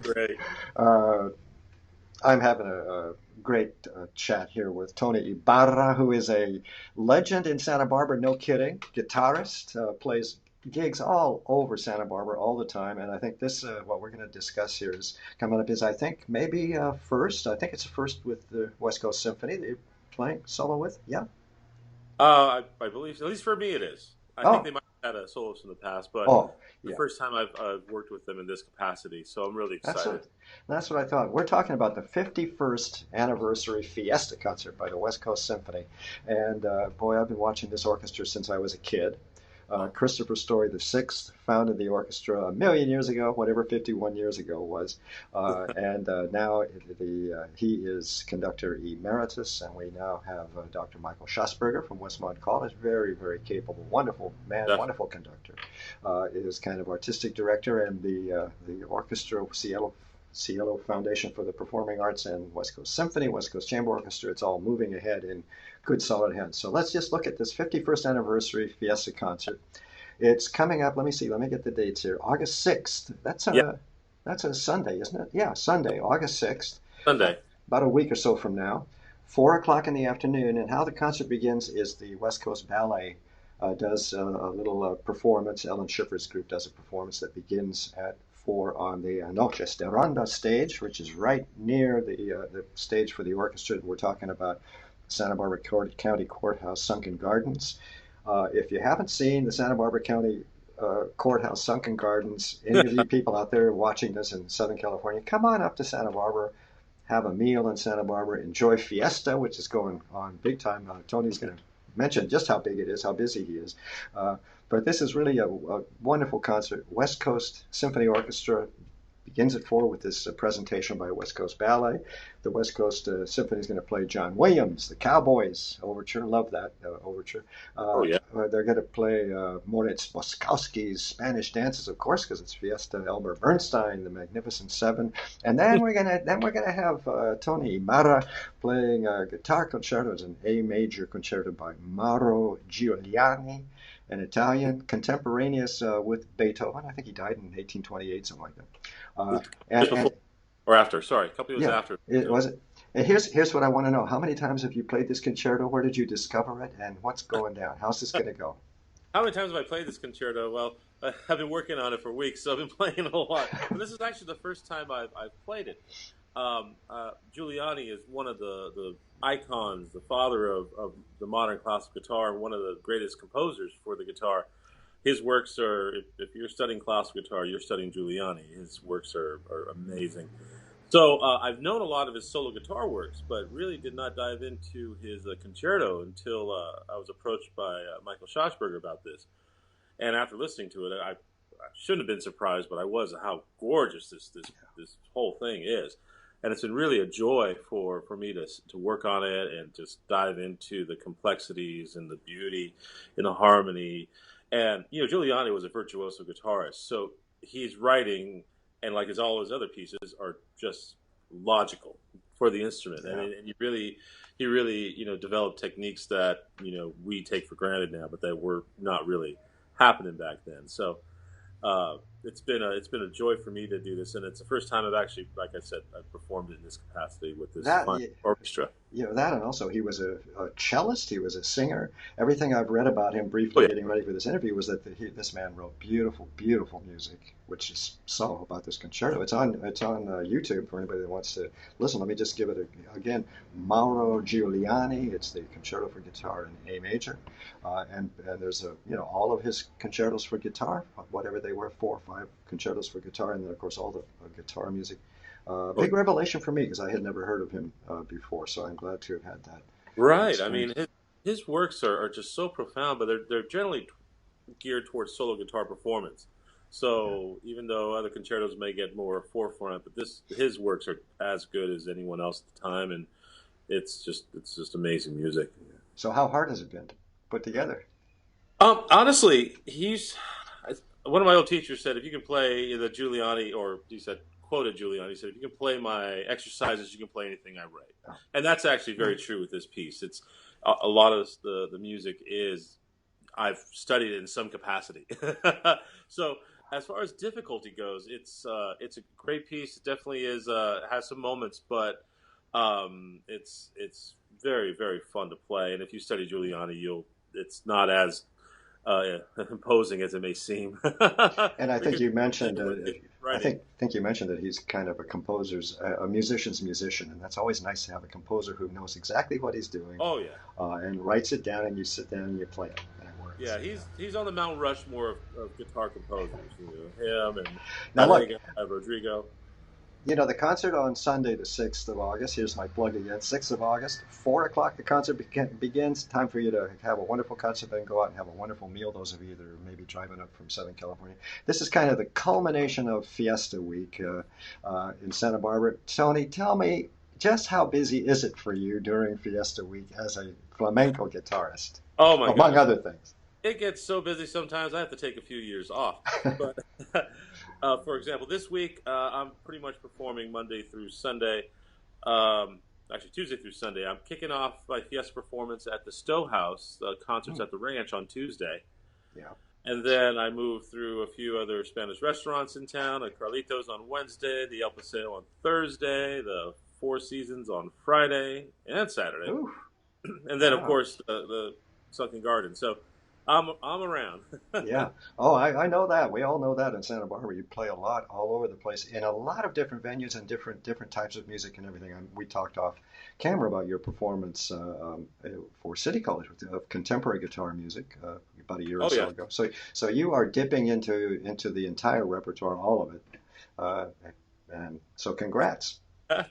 Great. Uh, I'm having a great chat here with Tony Ybarra, who is a legend in Santa Barbara, no kidding, guitarist, plays gigs all over Santa Barbara all the time. And I think this, what we're going to discuss here is coming up is, I think, maybe first. I think it's a first with the West Coast Symphony that you're playing solo with. Yeah. I believe, at least for me, it is. I think Oh, they might have had a soloist in the past, but oh, the yeah. first time I've worked with them in this capacity, so I'm really That's excited. what that's what I thought. We're talking about the 51st anniversary Fiesta concert by the West Coast Symphony, and boy, I've been watching this orchestra since I was a kid. Oh, Christopher Story the Sixth founded the orchestra a million years ago, whatever 51 years ago was, and now he is conductor emeritus, and we now have Dr. Michael Schassberger from Westmont College, very, very capable, wonderful man, definitely. wonderful conductor. Is kind of artistic director, and the orchestra Cielo Foundation for the Performing Arts and West Coast Symphony, West Coast Chamber Orchestra. It's all moving ahead in good solid hands. So let's just look at this 51st anniversary Fiesta concert. It's coming up. Let me see. Let me get the dates here. August 6th. Yeah, That's a Sunday, isn't it? Yeah, Sunday, August 6th. Sunday. About a week or so from now. 4 o'clock in the afternoon. And how the concert begins is the West Coast Ballet does a little performance. Ellen Schiffer's group does a performance that begins at 4 on the Noches de Ronda stage, which is right near the stage for the orchestra. We're talking about Santa Barbara County Courthouse Sunken Gardens. If you haven't seen the Santa Barbara County Courthouse Sunken Gardens, any of you people out there watching this in Southern California, come on up to Santa Barbara, have a meal in Santa Barbara, enjoy Fiesta, which is going on big time. Tony's going to mention just how big it is, how busy he is. Uh, but this is really a wonderful concert. West Coast Symphony Orchestra begins at 4 with this presentation by West Coast Ballet. The West Coast Symphony is going to play John Williams, the Cowboys overture. Love that overture. Oh Uh, yeah. they're going to play Moritz Moskowski's Spanish dances, of course, because it's Fiesta. Elmer Bernstein, the Magnificent Seven, and then we're gonna have Tony Ybarra playing guitar concertos, an A major concerto by Mauro Giuliani, an Italian contemporaneous with Beethoven. I think he died in 1828, something like that. Uh, and, Just and before or after? Sorry, a couple years yeah, after. it was it. And here's what I want to know: how many times have you played this concerto? Where did you discover it? And what's going down? How's this going to go? How many times have I played this concerto? Well, I've been working on it for weeks, so I've been playing it a lot. But this is actually the first time I've played it. Giuliani is one of the icons, the father of the modern classical guitar, and one of the greatest composers for the guitar. His works are, if you're studying classical guitar, you're studying Giuliani. His works are amazing. So I've known a lot of his solo guitar works, but really did not dive into his concerto until I was approached by Michael Schatzberger about this. And after listening to it, I shouldn't have been surprised, but I was how gorgeous this whole thing is. And it's been really a joy for me to work on it and just dive into the complexities and the beauty and the harmony. And Giuliani was a virtuoso guitarist, so he's writing, and like his all his other pieces are just logical for the instrument. Yeah. And he really developed techniques that we take for granted now, but that were not really happening back then. So it's been a joy for me to do this, and it's the first time I've actually, like I said, I've performed in this capacity with this That fine orchestra. that, and also he was a cellist. He was a singer. Everything I've read about him Oh briefly yeah, getting ready for this interview was that this man wrote beautiful, beautiful music, which is so about this concerto. It's on YouTube for anybody that wants to listen. Let me just give it again. Mauro Giuliani. It's the concerto for guitar in A major, and there's all of his concertos for guitar, whatever they were, 4 or 5 concertos for guitar, and then of course all the guitar music. oh, Big revelation for me because I had never heard of him before, so I'm glad to have had that right. I mean, experience. his works are just so profound, but they're generally geared towards solo guitar performance. Yeah. So even though other concertos may get more forefront, but his works are as good as anyone else at the time, and it's just amazing music. So how hard has it been to put together? Honestly, he's one of my old teachers said if you can play the Giuliani, or he said quoted Giuliani, he said if you can play my exercises, you can play anything I write, Oh, and that's actually very true with this piece. It's a lot of the music is I've studied it in some capacity, so as far as difficulty goes, it's a great piece. It definitely is has some moments, but it's very very fun to play. And if you study Giuliani, you'll it's not as imposing as it may seem. And I think Because you you're mentioned, dealing with his I writing. think you mentioned that he's kind of a composer's, a musician's musician, and that's always nice to have a composer who knows exactly what he's doing, Oh yeah, and writes it down, and you sit down and you play it, and it works. yeah. He's on the Mount Rushmore of guitar composers. You know, him and Now look, Allega, Rodrigo. you know, the concert on Sunday, the 6th of August, here's my plug again, 6th of August, 4 o'clock the concert begins. Time for you to have a wonderful concert, then go out and have a wonderful meal, those of you that are maybe driving up from Southern California. This is kind of the culmination of Fiesta Week in Santa Barbara. Tony, tell me, just how busy is it for you during Fiesta Week as a flamenco guitarist, Oh my among goodness. other things? It gets so busy sometimes I have to take a few years off. But for example, this week I'm pretty much performing Monday through Sunday. Actually, Tuesday through Sunday. I'm kicking off my Fiesta performance at the Stowe House, concerts Hmm, at the Ranch on Tuesday. yeah. And then I move through a few other Spanish restaurants in town, at Carlitos on Wednesday, the El Paseo on Thursday, the Four Seasons on Friday and Saturday. Ooh, And then, of wow. course, the Sunken Garden. So I'm around. Yeah. Oh, I know that. We all know that in Santa Barbara. You play a lot all over the place in a lot of different venues and different types of music and everything. We talked off camera about your performance for City College of contemporary guitar music about a year or Oh so yeah. ago. So you are dipping into the entire repertoire, all of it. Uh, and so congrats.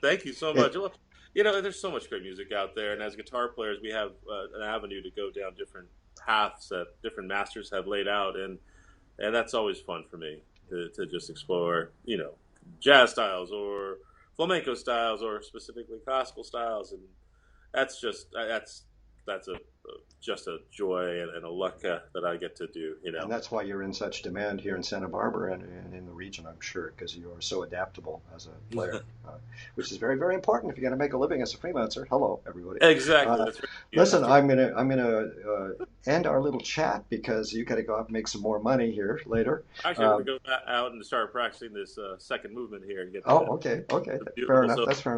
Thank you so much. It, Well, you know, there's so much great music out there, and as guitar players, we have an avenue to go down different paths that different masters have laid out, and that's always fun for me to just explore, you know, jazz styles or flamenco styles or specifically classical styles, and that's just a joy and a luck that I get to do, you And know. that's why you're in such demand here in Santa Barbara and in the region, I'm sure, because you are so adaptable as a player, which is very, very important if you're going to make a living as a freelancer. Hello, everybody. Exactly. Uh, That's right. You Listen, have to. I'm gonna end our little chat because you got to go out and make some more money here later. Actually, I'm Uh, going to go out and start practicing this second movement here and get oh, okay, okay, the fair beautiful enough. so. That's fair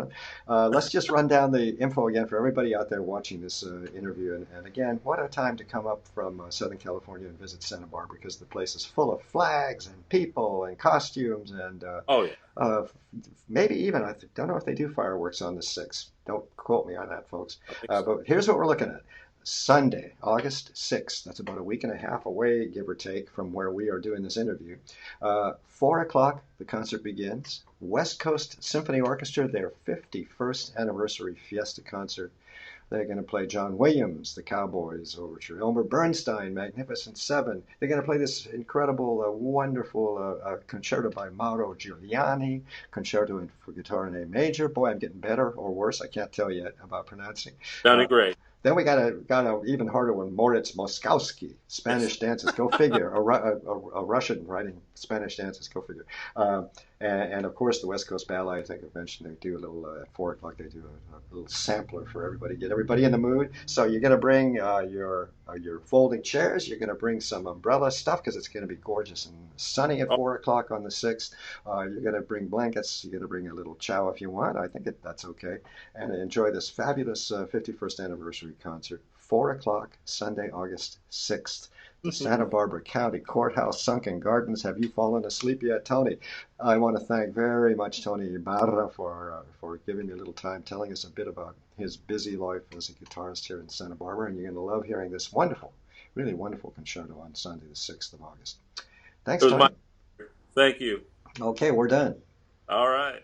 enough. Let's just run down the info again for everybody out there watching this interview. And again, what a time to come up from Southern California and visit Santa Barbara because the place is full of flags and people and costumes and Oh yeah. uh, maybe even, don't know if they do fireworks on the 6th. Don't quote me on that, folks. I think so. But here's what we're looking at. Sunday, August 6th. That's about a week and a half away, give or take, from where we are doing this interview. 4 o'clock, the concert begins. West Coast Symphony Orchestra, their 51st anniversary Fiesta concert. They're going to play John Williams, the Cowboys Overture, Elmer Bernstein, Magnificent Seven. They're going to play this incredible, wonderful concerto by Mauro Giuliani, concerto for guitar in A major. Boy, I'm getting better or worse. I can't tell yet about pronouncing. Sounding Uh, great. then we got a even harder one, Moritz Moskowski, Spanish dances. Go figure. A Russian writing Spanish dances. Go figure. And of course the West Coast Ballet. I think I mentioned they do a little at 4 o'clock. They do a little sampler for everybody, get everybody in the mood. So you're going to bring your folding chairs. You're going to bring some umbrella stuff because it's going to be gorgeous and sunny at Oh, 4 o'clock on the 6th. You're going to bring blankets. You're going to bring a little chow if you want. I think that's okay. And enjoy this fabulous 51st anniversary concert. 4 o'clock, Sunday, August 6th. The Santa Barbara County Courthouse Sunken Gardens. Have you fallen asleep yet, Tony? I want to thank very much Tony Ybarra for giving me a little time telling us a bit about his busy life as a guitarist here in Santa Barbara. And you're going to love hearing this wonderful, really wonderful concerto on Sunday, the 6th of August. it Thanks, was my. Tony. Thank you. Okay, we're done. All right.